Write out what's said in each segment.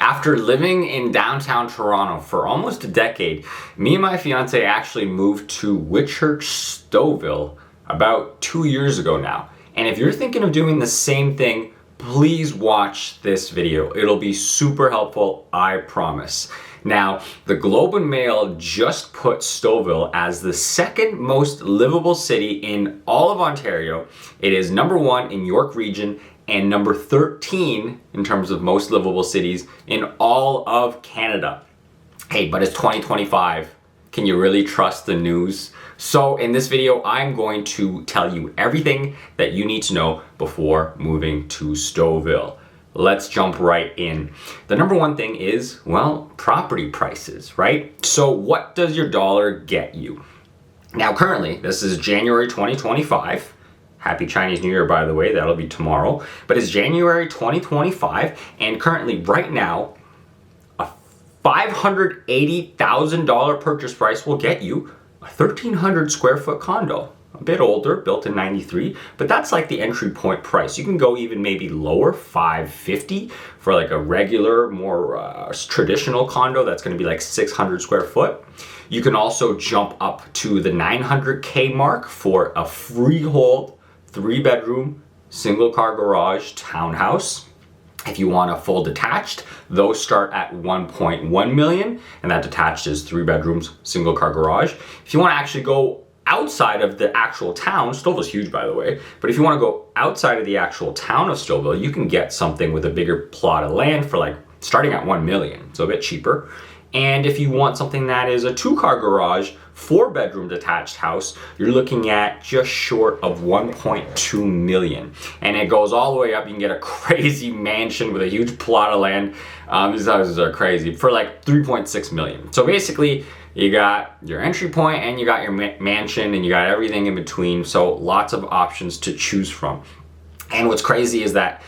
After living in downtown Toronto for almost a decade, me and my fiance actually moved to Whitchurch, Stouffville about 2 years ago now. And if you're thinking of doing the same thing, please watch this video. It'll be super helpful, I promise. Now, the Globe and Mail just put Stouffville as the second most livable city in all of Ontario. It is number 1 in York Region and number 13 in terms of most livable cities in all of Canada. Hey, but it's 2025. Can you really trust the news? So in this video, I'm going to tell you everything that you need to know before moving to Stouffville. Let's jump right in. The number one thing is, well, property prices, right? So what does your dollar get you? Now currently, this is January 2025. Happy Chinese New Year, by the way, that'll be tomorrow. But it's January 2025, and currently, right now, a $580,000 purchase price will get you a 1,300 square foot condo. A bit older, built in 93, but that's like the entry point price. You can go even maybe lower, 550 for like a regular, more traditional condo that's gonna be like 600 square foot. You can also jump up to the 900K mark for a freehold 3-bedroom, single car garage townhouse. If you want a full detached, those start at 1.1 million, and that detached is 3 bedrooms, single car garage. If you want to actually go outside of the actual town, Stouffville's huge by the way, but if you want to go outside of the actual town of Stouffville, you can get something with a bigger plot of land for like starting at 1 million, so a bit cheaper. And if you want something that is a 2-car garage, 4-bedroom detached house, you're looking at just short of 1.2 million. And it goes all the way up. You can get a crazy mansion with a huge plot of land. These houses are crazy for like 3.6 million. So basically, you got your entry point and you got your mansion and you got everything in between. So lots of options to choose from. And what's crazy is that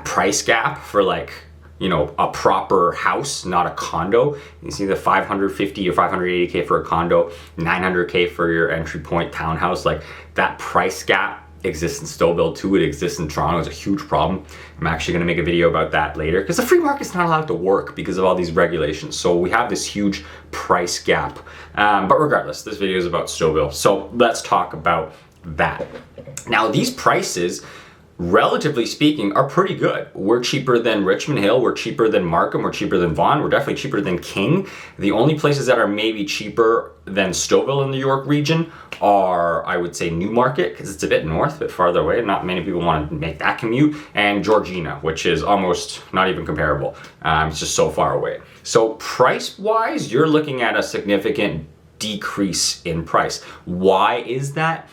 price gap for like, you know, a proper house, not a condo. You see the 550 or 580K for a condo, 900K for your entry point townhouse. Like that price gap exists in Stouffville too. It exists in Toronto. It's a huge problem. I'm actually gonna make a video about that later because the free market's not allowed to work because of all these regulations. So we have this huge price gap. But regardless, this video is about Stouffville. So let's talk about that. Now these prices, relatively speaking, are pretty good. We're cheaper than Richmond Hill, we're cheaper than Markham, we're cheaper than Vaughan, we're definitely cheaper than King. The only places that are maybe cheaper than Stouffville in the York region are, I would say, Newmarket, because it's a bit north, a bit farther away. Not many people want to make that commute, and Georgina, which is almost not even comparable. It's just so far away. So price-wise, you're looking at a significant decrease in price. Why is that?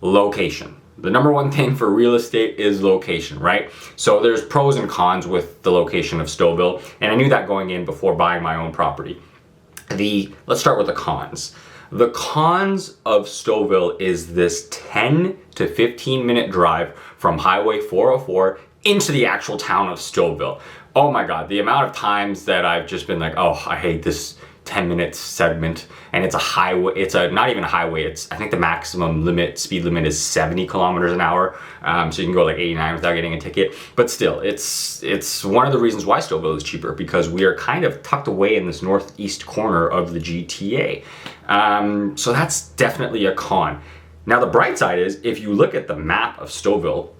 Location. The number one thing for real estate is location, right? So there's pros and cons with the location of Stouffville, and I knew that going in before buying my own property. Let's start with the cons. The cons of Stouffville is this 10 to 15 minute drive from Highway 404 into the actual town of Stouffville. Oh my God, the amount of times that I've just been like, oh, I hate this 10-minute segment, and it's a highway. It's not even a highway. I think the maximum speed limit is 70 kilometers an hour. So you can go like 89 without getting a ticket. But still, it's one of the reasons why Stouffville is cheaper, because we are kind of tucked away in this northeast corner of the GTA. So that's definitely a con. Now the bright side is, if you look at the map of Stouffville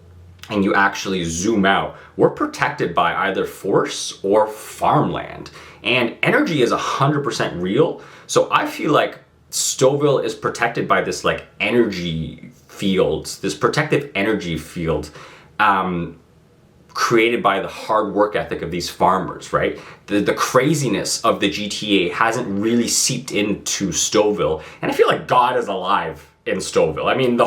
and you actually zoom out, we're protected by either forest or farmland. And energy is 100% real. So I feel like Stouffville is protected by this like energy fields, this protective energy field created by the hard work ethic of these farmers, right? The craziness of the GTA hasn't really seeped into Stouffville. And I feel like God is alive in Stouffville. I mean, the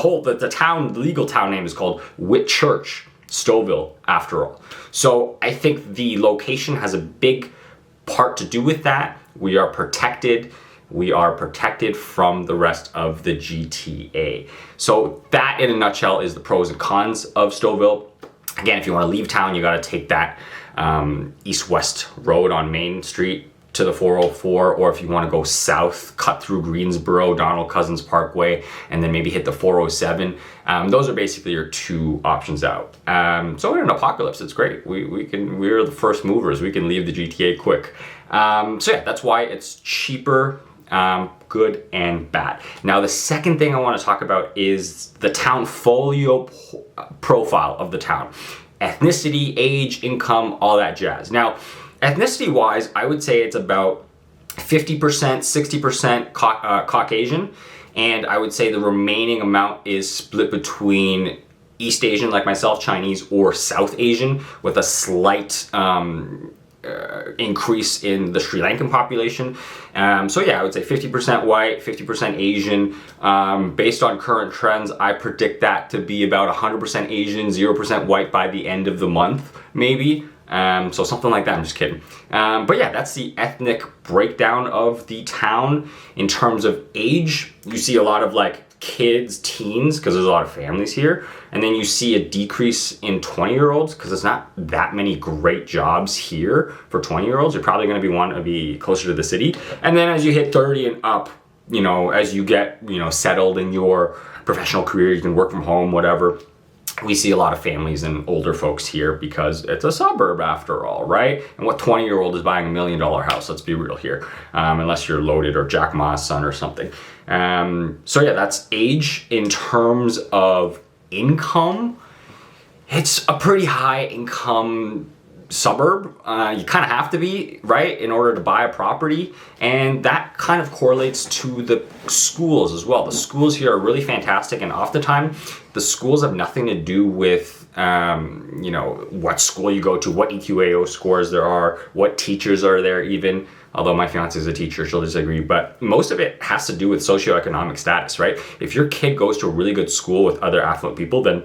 legal town name is called Whitchurch, Stouffville, after all. So I think the location has a big part to do with that. We are protected from the rest of the GTA. So that in a nutshell is the pros and cons of Stouffville. Again, if you want to leave town, you got to take that east-west road on Main Street to the 404, or if you want to go south, cut through Greensboro, Donald Cousins Parkway, and then maybe hit the 407. Those are basically your two options out. So in an apocalypse, it's great. We're the first movers. We can leave the GTA quick. So yeah, that's why it's cheaper, good and bad. Now, the second thing I want to talk about is the town folio profile of the town. Ethnicity, age, income, all that jazz. Now, ethnicity-wise, I would say it's about 50%, 60% Caucasian, and I would say the remaining amount is split between East Asian, like myself, Chinese, or South Asian, with a slight increase in the Sri Lankan population. So yeah, I would say 50% white, 50% Asian. Based on current trends, I predict that to be about 100% Asian, 0% white by the end of the month, maybe. So something like that, I'm just kidding. But yeah, that's the ethnic breakdown of the town. In terms of age, you see a lot of like kids, teens, because there's a lot of families here. And then you see a decrease in 20-year-olds because there's not that many great jobs here for 20-year-olds. You're probably going to want to be closer to the city. And then as you hit 30 and up, you know, as you get, you know, settled in your professional career, you can work from home, whatever. We see a lot of families and older folks here because it's a suburb after all, right? And what 20-year-old is buying $1 million house? Let's be real here. Unless you're loaded or Jack Ma's son or something. So yeah, that's age. In terms of income, it's a pretty high income suburb. You kind of have to be, right, in order to buy a property. And that kind of correlates to the schools as well. The schools here are really fantastic, and off the time, the schools have nothing to do with, you know, what school you go to, what EQAO scores there are, what teachers are there even. Although my fiance is a teacher, she'll disagree. But most of it has to do with socioeconomic status, right? If your kid goes to a really good school with other affluent people, then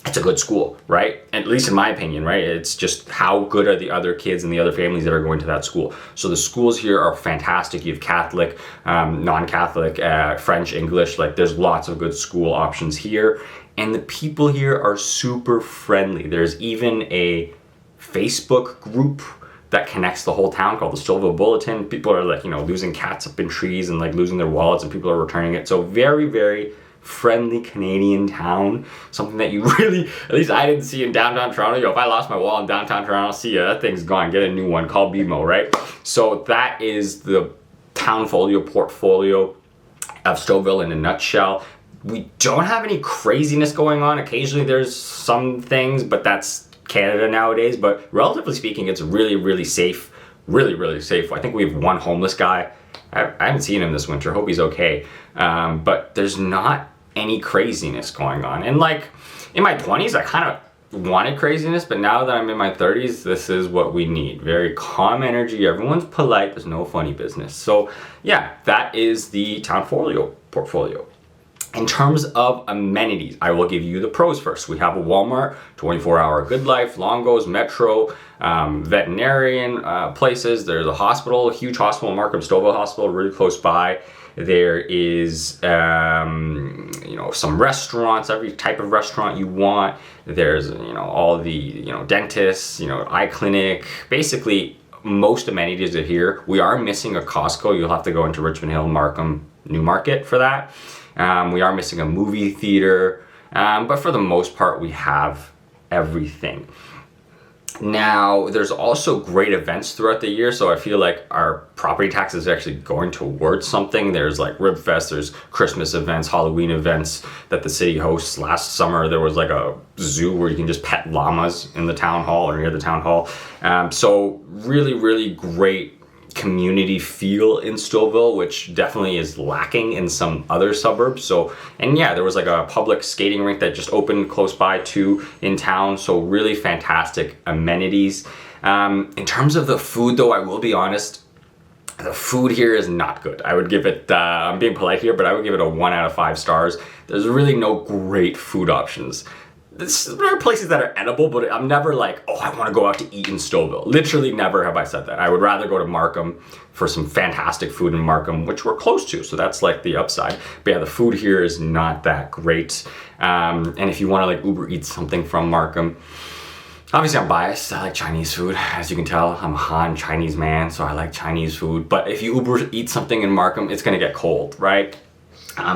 it's a good school, right? At least in my opinion, right? It's just how good are the other kids and the other families that are going to that school. So the schools here are fantastic. You have Catholic, non-Catholic, French, English. Like there's lots of good school options here. And the people here are super friendly. There's even a Facebook group that connects the whole town called the Stouffville Bulletin. People are like, you know, losing cats up in trees and like losing their wallets, and people are returning it. So very, very friendly Canadian town. Something that you really, at least I didn't see in downtown Toronto. Yo, if I lost my wallet in downtown Toronto, see ya, that thing's gone. Get a new one. Call BMO, right? So that is the town portfolio of Stouffville in a nutshell. We don't have any craziness going on. Occasionally there's some things, but that's Canada nowadays. But relatively speaking, it's really, really safe. Really, really safe. I think we have one homeless guy. I haven't seen him this winter. Hope he's okay. But there's not any craziness going on. And like in my 20s, I kind of wanted craziness, but now that I'm in my 30s, this is what we need. Very calm energy. Everyone's polite. There's no funny business. So yeah, that is the town portfolio. In terms of amenities, I will give you the pros first. We have a Walmart, 24-hour Good Life, Longo's, Metro, veterinarian places. There's a hospital, a huge hospital, Markham Stouffville Hospital, really close by. There is, you know, some restaurants, every type of restaurant you want. There's, you know, all the, you know, dentists, you know, eye clinic. Basically, most amenities are here. We are missing a Costco. You'll have to go into Richmond Hill, Markham, Newmarket for that. We are missing a movie theater, but for the most part, we have everything. Now, there's also great events throughout the year, so I feel like our property tax is actually going towards something. There's like Rib Fest, there's Christmas events, Halloween events that the city hosts. Last summer, there was like a zoo where you can just pet llamas in the town hall or near the town hall. So really, really great community feel in Stouffville, which definitely is lacking in some other suburbs. So, and yeah, there was like a public skating rink that just opened close by too in town. So really fantastic amenities. In terms of the food though, I will be honest, the food here is not good. I would give it, I'm being polite here, but I would give it a 1 out of 5 stars. There's really no great food options. There are places that are edible, but I'm never like, oh, I want to go out to eat in Stouffville. Literally never have I said that. I would rather go to Markham for some fantastic food in Markham, which we're close to, so that's like the upside. But yeah, the food here is not that great. And if you want to like Uber Eats something from Markham, Obviously, I'm biased. I like Chinese food. As you can tell, I'm a Han Chinese man, so I like Chinese food. But if you Uber eat something in Markham, it's gonna get cold, right?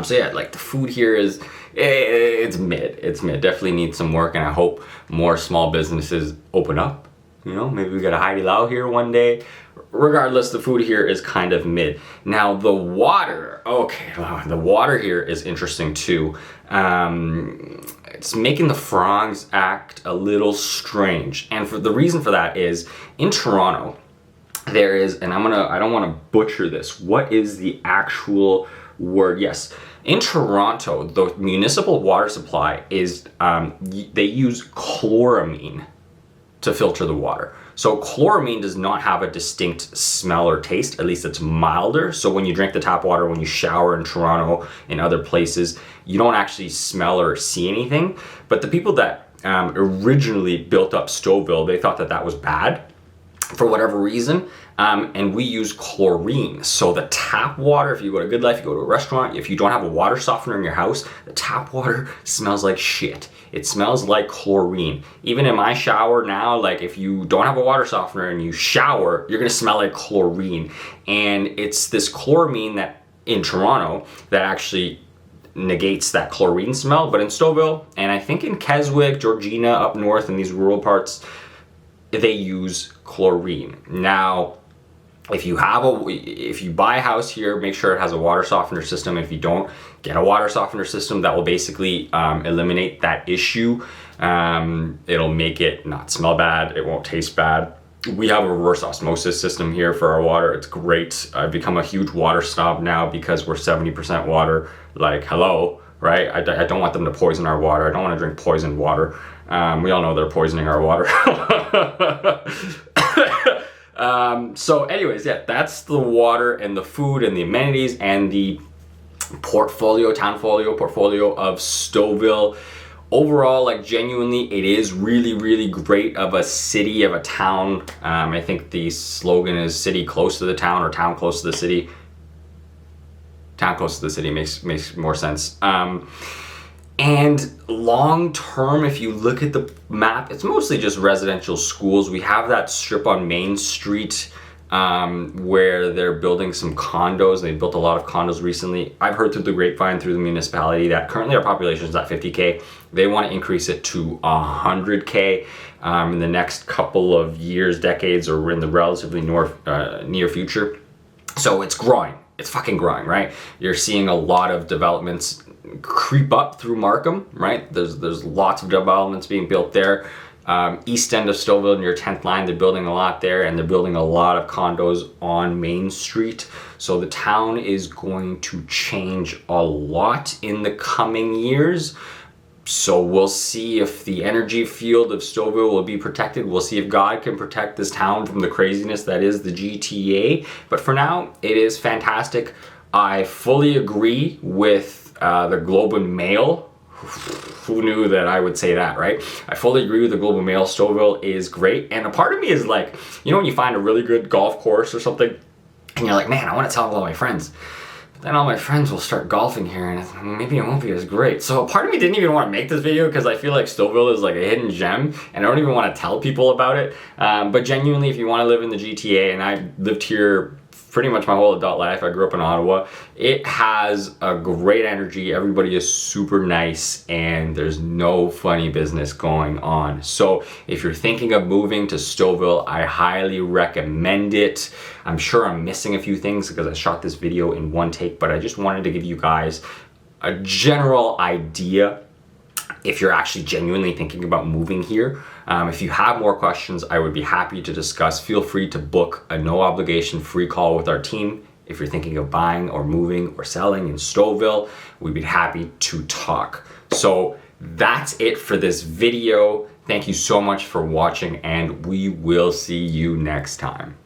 So yeah, like the food here is, it's mid. It's mid. Definitely needs some work, and I hope more small businesses open up. You know, maybe we get a Haidai Lao here one day. Regardless, the food here is kind of mid. Now the water, okay, the water here is interesting too. It's making the frogs act a little strange, and the reason for that is in Toronto there is, and I don't want to butcher this. What is the actual word? Yes, in Toronto, the municipal water supply is they use chloramine to filter the water. So chloramine does not have a distinct smell or taste, at least it's milder. So when you drink the tap water, when you shower in Toronto and other places, you don't actually smell or see anything. But the people that originally built up Stouffville, they thought that that was bad for whatever reason. And we use chlorine. So the tap water, if you go to Good Life, you go to a restaurant, if you don't have a water softener in your house, the tap water smells like shit. It smells like chlorine. Even in my shower now, like if you don't have a water softener and you shower, you're gonna smell like chlorine. And it's this chloramine that in Toronto that actually negates that chlorine smell. But in Stouffville, and I think in Keswick, Georgina, up north in these rural parts, they use chlorine. Now, if you buy a house here, make sure it has a water softener system. If you don't, get a water softener system that will basically eliminate that issue. It'll make it not smell bad. It won't taste bad. We have a reverse osmosis system here for our water. It's great. I've become a huge water snob now because we're 70% water. Like, hello, right? I don't want them to poison our water. I don't want to drink poisoned water. We all know they're poisoning our water. So anyways, yeah, that's the water and the food and the amenities and the town portfolio of Stouffville. Overall, like genuinely, it is really, really great of a city, of a town. I think the slogan is city close to the town or town close to the city. Town close to the city makes more sense. And long term, if you look at the map, it's mostly just residential schools. We have that strip on Main Street where they're building some condos. They built a lot of condos recently. I've heard through the grapevine, through the municipality, that currently our population is at 50K. They want to increase it to 100K in the next couple of years, decades, or in the relatively near future. So it's growing. It's fucking growing, right? You're seeing a lot of developments creep up through Markham, right? There's lots of developments being built there. East end of Stouffville near 10th line, they're building a lot there, and they're building a lot of condos on Main Street. So the town is going to change a lot in the coming years. So we'll see if the energy field of Stouffville will be protected. We'll see if God can protect this town from the craziness that is the GTA. But for now, it is fantastic. I fully agree with the Globe and Mail. Who knew that I would say that, right? I fully agree with the Globe and Mail. Stouffville is great. And a part of me is like, you know, when you find a really good golf course or something, and you're like, man, I want to tell all my friends. But then all my friends will start golfing here, and maybe it won't be as great. So a part of me didn't even want to make this video because I feel like Stouffville is like a hidden gem, and I don't even want to tell people about it. But genuinely, if you want to live in the GTA, and I lived here pretty much my whole adult life. I grew up in Ottawa. It has a great energy. Everybody is super nice, and there's no funny business going on. So if you're thinking of moving to Stouffville, I highly recommend it. I'm sure I'm missing a few things because I shot this video in one take, but I just wanted to give you guys a general idea if you're actually genuinely thinking about moving here. If you have more questions, I would be happy to discuss. Feel free to book a no obligation free call with our team. If you're thinking of buying or moving or selling in Stouffville, we'd be happy to talk. So that's it for this video. Thank you so much for watching, and we will see you next time.